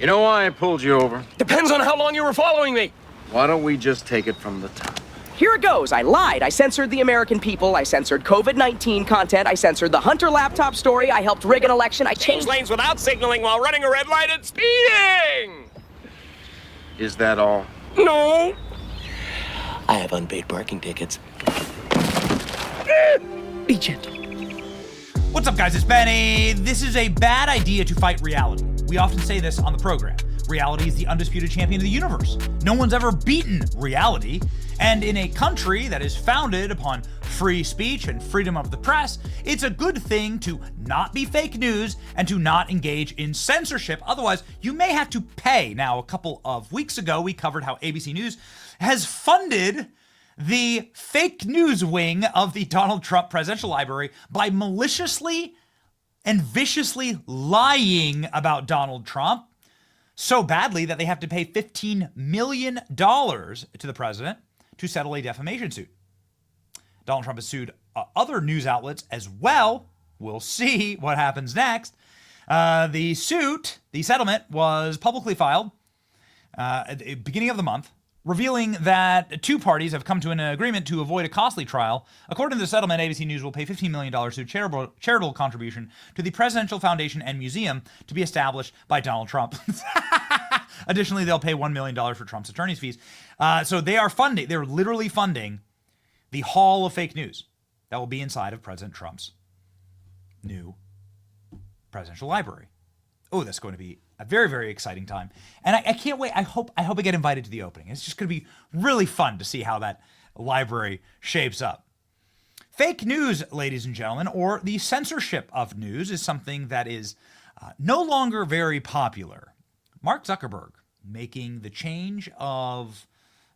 You know why I pulled you over? Depends on how long you were following me. Why don't we just take it from the top? Here it goes. I lied. I censored the American people. I censored COVID-19 content. I censored the Hunter laptop story. I helped rig an election. I changed lanes without signaling while running a red light and speeding. Is that all? No. I have unpaid parking tickets. Be gentle. What's up, guys? It's Benny. This is a bad idea to fight reality. We often say this on the program. Reality is the undisputed champion of the universe. No one's ever beaten reality. And in a country that is founded upon free speech and freedom of the press, it's a good thing to not be fake news and to not engage in censorship. Otherwise, you may have to pay. Now, a couple of weeks ago, we covered how ABC News has funded the fake news wing of the Donald Trump Presidential Library by maliciously and viciously lying about Donald Trump so badly that they have to pay $15 million to the president to settle a defamation suit. Donald Trump has sued other news outlets as well. We'll see what happens next. The settlement was publicly filed at the beginning of the month, revealing that two parties have come to an agreement to avoid a costly trial. According to the settlement, ABC News will pay $15 million to a charitable contribution to the Presidential Foundation and Museum to be established by Donald Trump. Additionally, they'll pay $1 million for Trump's attorney's fees. So they're literally funding the hall of fake news that will be inside of President Trump's new presidential library. Oh, that's going to be a very, very exciting time. And I can't wait. I hope I get invited to the opening. It's just going to be really fun to see how that library shapes up. Fake news, ladies and gentlemen, or the censorship of news is something that is no longer very popular. Mark Zuckerberg making the change of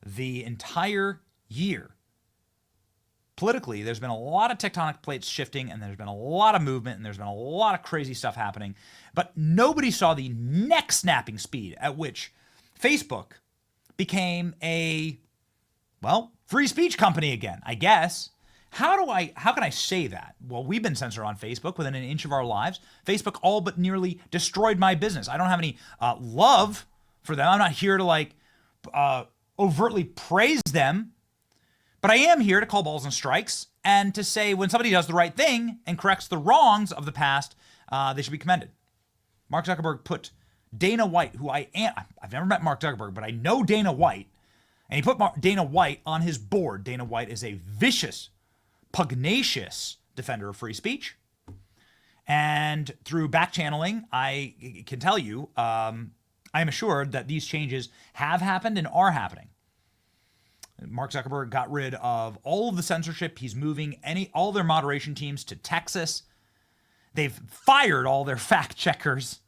the entire year. Politically, there's been a lot of tectonic plates shifting, and there's been a lot of movement, and there's been a lot of crazy stuff happening. But nobody saw the neck-snapping speed at which Facebook became a, free speech company again, I guess. How can I say that? Well, we've been censored on Facebook within an inch of our lives. Facebook all but nearly destroyed my business. I don't have any love for them. I'm not here to overtly praise them. But I am here to call balls and strikes and to say when somebody does the right thing and corrects the wrongs of the past, they should be commended. Mark Zuckerberg put Dana White, who I've never met Mark Zuckerberg, but I know Dana White, and he put Dana White on his board. Dana White is a vicious, pugnacious defender of free speech. And through back channeling, I can tell you, I am assured that these changes have happened and are happening. Mark Zuckerberg got rid of all of the censorship. He's moving all their moderation teams to Texas. They've fired all their fact checkers.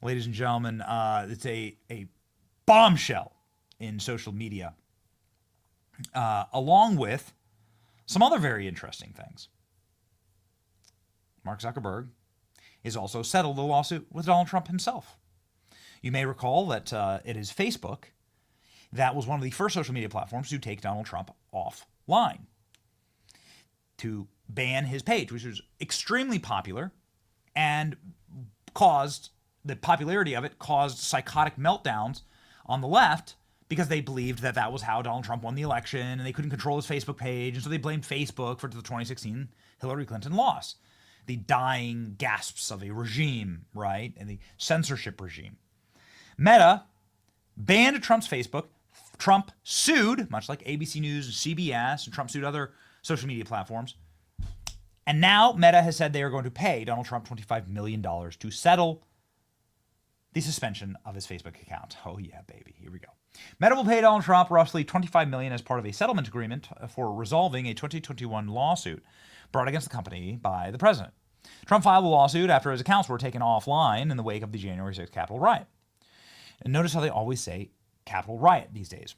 Ladies and gentlemen, it's a bombshell in social media, along with some other very interesting things. Mark Zuckerberg has also settled the lawsuit with Donald Trump himself. You may recall that it is Facebook that was one of the first social media platforms to take Donald Trump offline, to ban his page, which was extremely popular and the popularity of it caused psychotic meltdowns on the left because they believed that that was how Donald Trump won the election and they couldn't control his Facebook page. And so they blamed Facebook for the 2016 Hillary Clinton loss, the dying gasps of a regime, right? And the censorship regime. Meta banned Trump's Facebook. Trump sued, much like ABC News and CBS, and Trump sued other social media platforms. And now Meta has said they are going to pay Donald Trump $25 million to settle the suspension of his Facebook account. Oh yeah, baby. Here we go. Meta will pay Donald Trump roughly $25 million as part of a settlement agreement for resolving a 2021 lawsuit brought against the company by the president. Trump filed a lawsuit after his accounts were taken offline in the wake of the January 6th Capitol riot. And notice how they always say Capitol riot these days.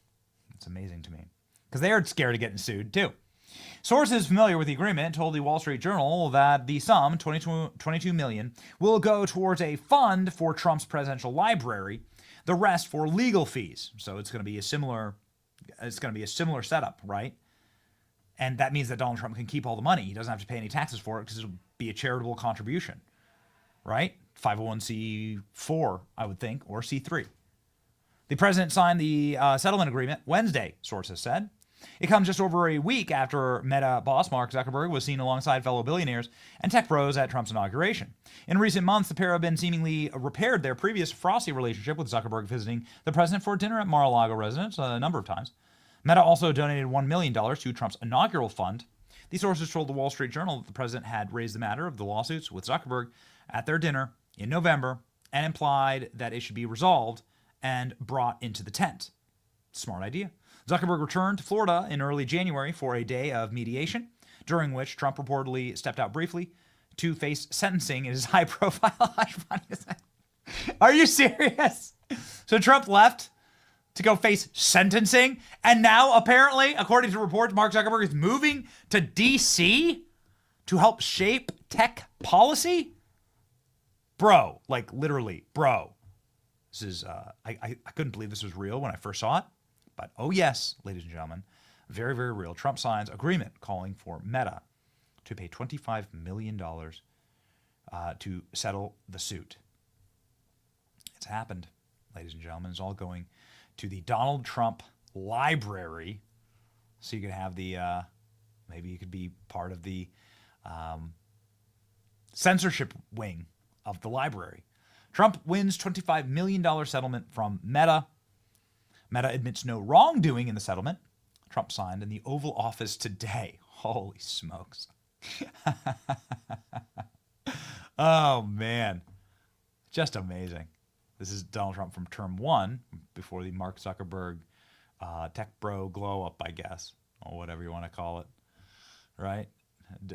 It's amazing to me because they are scared of getting sued too. Sources familiar with the agreement told the Wall Street Journal that the sum, $22 million, will go towards a fund for Trump's presidential library, the rest for legal fees. So it's going to be a similar setup, right? And that means that Donald Trump can keep all the money. He doesn't have to pay any taxes for it because it'll be a charitable contribution, right? 501c4, I would think, or C3. The president signed the settlement agreement Wednesday, sources said. It comes just over a week after Meta boss Mark Zuckerberg was seen alongside fellow billionaires and tech bros at Trump's inauguration. In recent months, the pair have been seemingly repaired their previous frosty relationship, with Zuckerberg visiting the president for dinner at Mar-a-Lago residence a number of times. Meta also donated $1 million to Trump's inaugural fund. These sources told the Wall Street Journal that the president had raised the matter of the lawsuits with Zuckerberg at their dinner in November and implied that it should be resolved and brought into the tent. Smart idea. Zuckerberg returned to Florida in early January for a day of mediation, during which Trump reportedly stepped out briefly to face sentencing in his high-profile hush money. Are you serious? So Trump left to go face sentencing, and now apparently, according to reports, Mark Zuckerberg is moving to D.C. to help shape tech policy? Bro, like literally, bro. This is, I couldn't believe this was real when I first saw it. But oh yes, ladies and gentlemen, very, very real. Trump signs agreement calling for Meta to pay $25 million to settle the suit. It's happened, ladies and gentlemen. It's all going to the Donald Trump library. So you could have the, maybe you could be part of the censorship wing of the library. Trump wins $25 million settlement from Meta. Meta admits no wrongdoing in the settlement. Trump signed in the Oval Office today. Holy smokes. Oh, man. Just amazing. This is Donald Trump from term 1, before the Mark Zuckerberg tech bro glow up, I guess, or whatever you want to call it, right?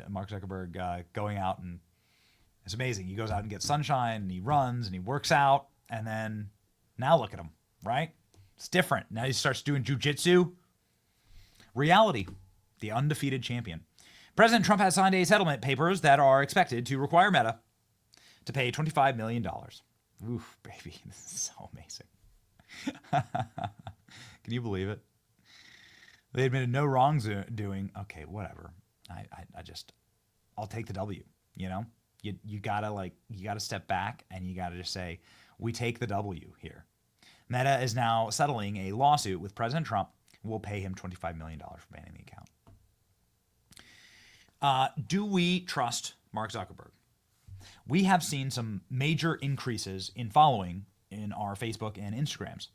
Mark Zuckerberg going out, and it's amazing. He goes out and gets sunshine, and he runs, and he works out, and then now look at him, right? It's different. Now he starts doing jujitsu. Reality, the undefeated champion. President Trump has signed a settlement papers that are expected to require Meta to pay $25 million. Oof, baby, this is so amazing. Can you believe it? They admitted no wrongdoing. Okay, whatever. I'll take the W. You know, you gotta step back and you gotta just say, we take the W here. Meta is now settling a lawsuit with President Trump and will pay him $25 million for banning the account. Do we trust Mark Zuckerberg? We have seen some major increases in following in our Facebook and Instagrams.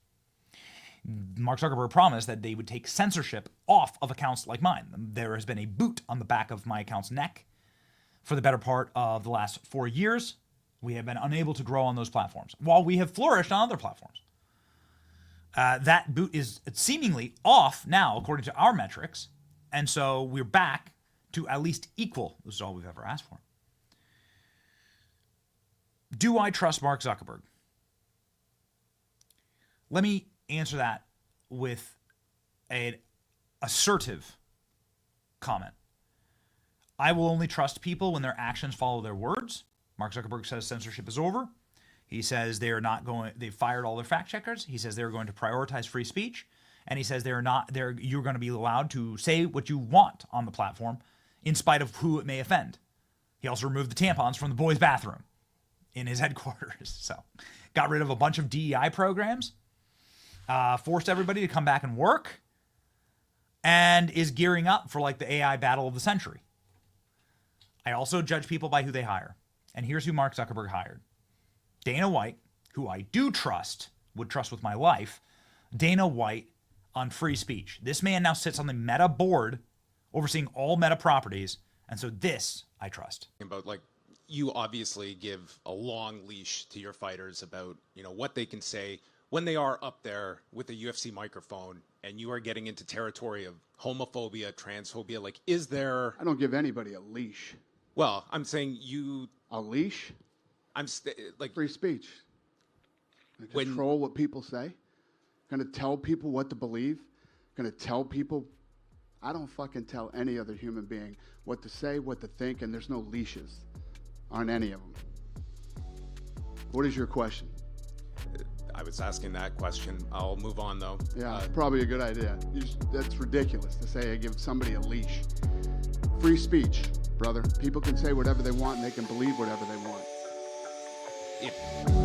Mark Zuckerberg promised that they would take censorship off of accounts like mine. There has been a boot on the back of my account's neck for the better part of the last 4 years. We have been unable to grow on those platforms, while we have flourished on other platforms. That boot is seemingly off now, according to our metrics, and so we're back to at least equal. This is all we've ever asked for. Do I trust Mark Zuckerberg? Let me answer that with an assertive comment. I will only trust people when their actions follow their words. Mark Zuckerberg says censorship is over. He says they fired all their fact checkers. He says they're going to prioritize free speech. And he says you're going to be allowed to say what you want on the platform in spite of who it may offend. He also removed the tampons from the boys' bathroom in his headquarters. So got rid of a bunch of DEI programs, forced everybody to come back and work, and is gearing up for like the AI battle of the century. I also judge people by who they hire. And here's who Mark Zuckerberg hired. Dana White, who I do trust, would trust with my life. Dana White on free speech. This man now sits on the Meta board, overseeing all Meta properties. And so this I trust. About like, you obviously give a long leash to your fighters about, you know, what they can say when they are up there with a UFC microphone, and you are getting into territory of homophobia, transphobia. Like, is there... I don't give anybody a leash. Well, I'm saying you... A leash? Like... Free speech. Control what people say. Going to tell people what to believe. Going to tell people... I don't fucking tell any other human being what to say, what to think, and there's no leashes on any of them. What is your question? I was asking that question. I'll move on, though. Yeah, it's probably a good idea. That's ridiculous to say I give somebody a leash. Free speech, brother. People can say whatever they want, and they can believe whatever they want. it